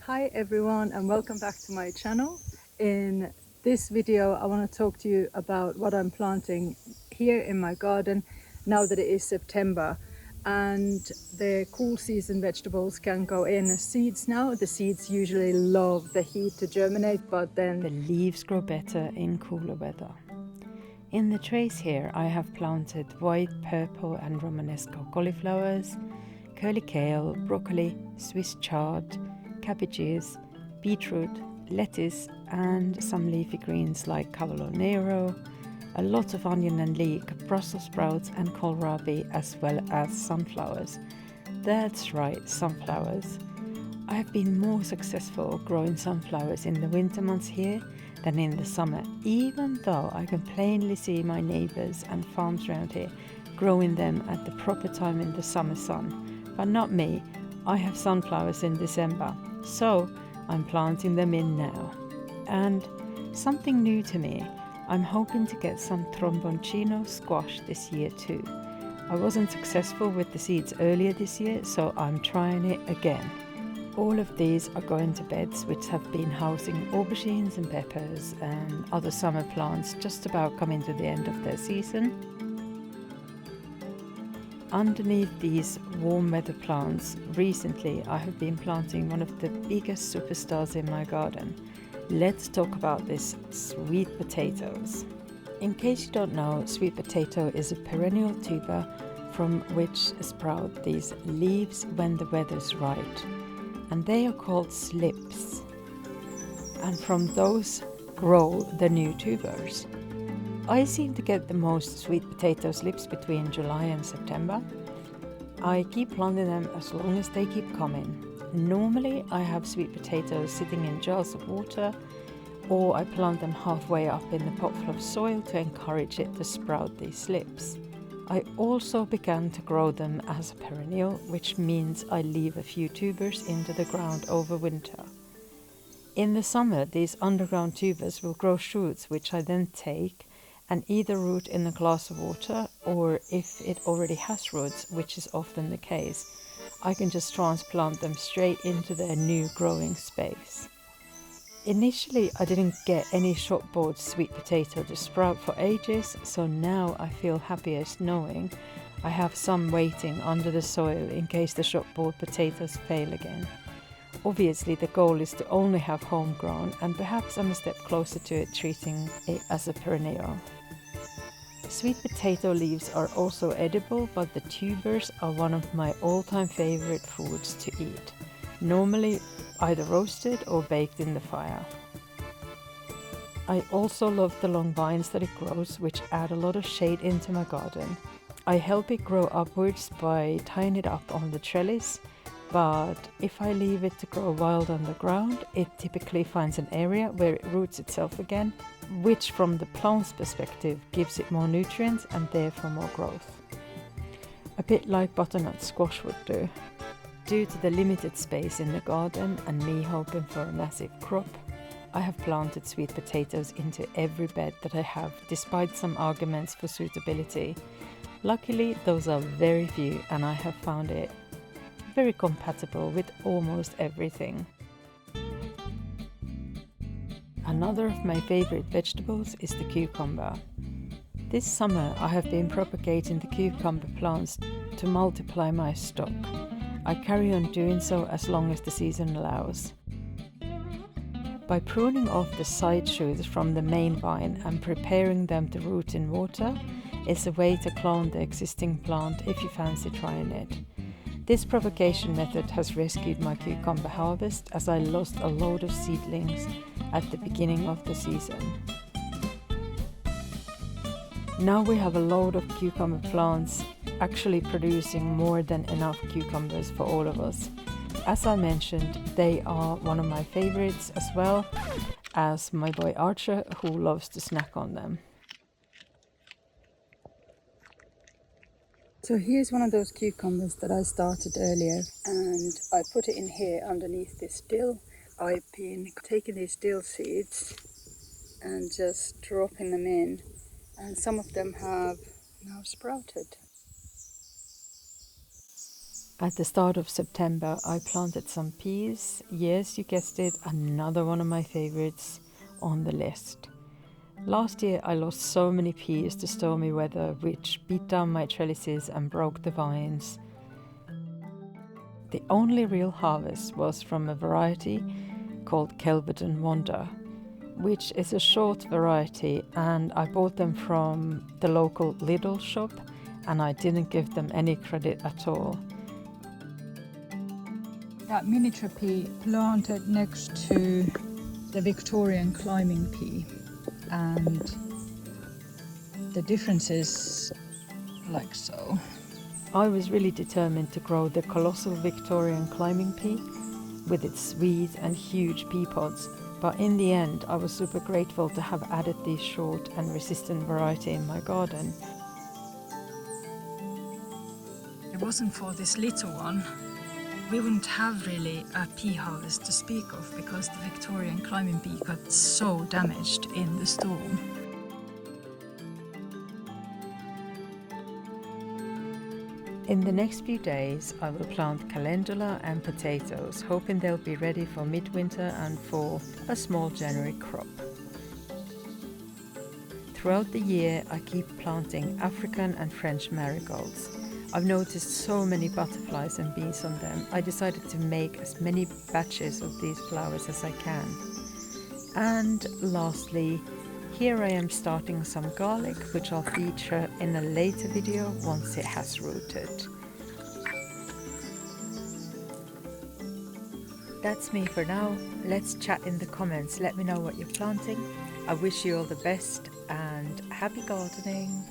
Hi everyone and welcome back to my channel. In this video I want to talk to you about what I'm planting here in my garden now that it is September and the cool season vegetables can go in as seeds now. The seeds usually love the heat to germinate, but then the leaves grow better in cooler weather. In the trays here I have planted white, purple and Romanesco cauliflowers, curly kale, broccoli, Swiss chard, cabbages, beetroot, lettuce and some leafy greens like cavolo nero, a lot of onion and leek, Brussels sprouts and kohlrabi, as well as sunflowers. That's right, sunflowers. I have been more successful growing sunflowers in the winter months here than in the summer, even though I can plainly see my neighbours and farms around here growing them at the proper time in the summer sun. But not me. I have sunflowers in December, so I'm planting them in now. And something new to me, I'm hoping to get some tromboncino squash this year too. I wasn't successful with the seeds earlier this year, so I'm trying it again. All of these are going to beds which have been housing aubergines and peppers and other summer plants just about coming to the end of their season. Underneath these warm weather plants, recently I have been planting one of the biggest superstars in my garden. Let's talk about this, sweet potatoes. In case you don't know, sweet potato is a perennial tuber from which sprout these leaves when the weather's right. And they are called slips. And from those grow the new tubers. I seem to get the most sweet potato slips between July and September. I keep planting them as long as they keep coming. Normally I have sweet potatoes sitting in jars of water, or I plant them halfway up in the pot full of soil to encourage it to sprout these slips. I also began to grow them as a perennial, which means I leave a few tubers into the ground over winter. In the summer, these underground tubers will grow shoots, which I then take and either root in a glass of water, or if it already has roots, which is often the case, I can just transplant them straight into their new growing space. Initially, I didn't get any shop-bought sweet potato to sprout for ages, so now I feel happiest knowing I have some waiting under the soil in case the shop-bought potatoes fail again. Obviously, the goal is to only have homegrown, and perhaps I'm a step closer to it, treating it as a perennial. Sweet potato leaves are also edible, but the tubers are one of my all-time favorite foods to eat. Normally either roasted or baked in the fire. I also love the long vines that it grows, which add a lot of shade into my garden. I help it grow upwards by tying it up on the trellis, but if I leave it to grow wild on the ground, it typically finds an area where it roots itself again, which from the plant's perspective gives it more nutrients and therefore more growth. A bit like butternut squash would do. Due to the limited space in the garden and me hoping for a massive crop, I have planted sweet potatoes into every bed that I have, despite some arguments for suitability. Luckily, those are very few, and I have found it very compatible with almost everything. Another of my favorite vegetables is the cucumber. This summer I have been propagating the cucumber plants to multiply my stock. I carry on doing so as long as the season allows. By pruning off the side shoots from the main vine and preparing them to root in water is a way to clone the existing plant if you fancy trying it. This propagation method has rescued my cucumber harvest, as I lost a load of seedlings at the beginning of the season. Now we have a load of cucumber plants actually producing more than enough cucumbers for all of us. As I mentioned, they are one of my favorites, as well as my boy Archer, who loves to snack on them. So here's one of those cucumbers that I started earlier, and I put it in here underneath this dill. I've been taking these dill seeds and just dropping them in, and some of them have now sprouted. At the start of September, I planted some peas. Yes, you guessed it, another one of my favorites on the list. Last year, I lost so many peas to stormy weather, which beat down my trellises and broke the vines. The only real harvest was from a variety called Kelvedon Wonder, which is a short variety, and I bought them from the local Lidl shop, and I didn't give them any credit at all. That miniature pea planted next to the Victorian climbing pea, and the difference is like so. I was really determined to grow the colossal Victorian climbing pea with its sweet and huge pea pods, but in the end I was super grateful to have added this short and resistant variety in my garden. If it wasn't for this little one, we wouldn't have really a pea harvest to speak of, because the Victorian climbing pea got so damaged in the storm. In the next few days I will plant calendula and potatoes, hoping they'll be ready for midwinter and for a small January crop. Throughout the year I keep planting African and French marigolds. I've noticed so many butterflies and bees on them. I decided to make as many batches of these flowers as I can. And lastly, here I am starting some garlic, which I'll feature in a later video once it has rooted. That's me for now. Let's chat in the comments. Let me know what you're planting. I wish you all the best and happy gardening.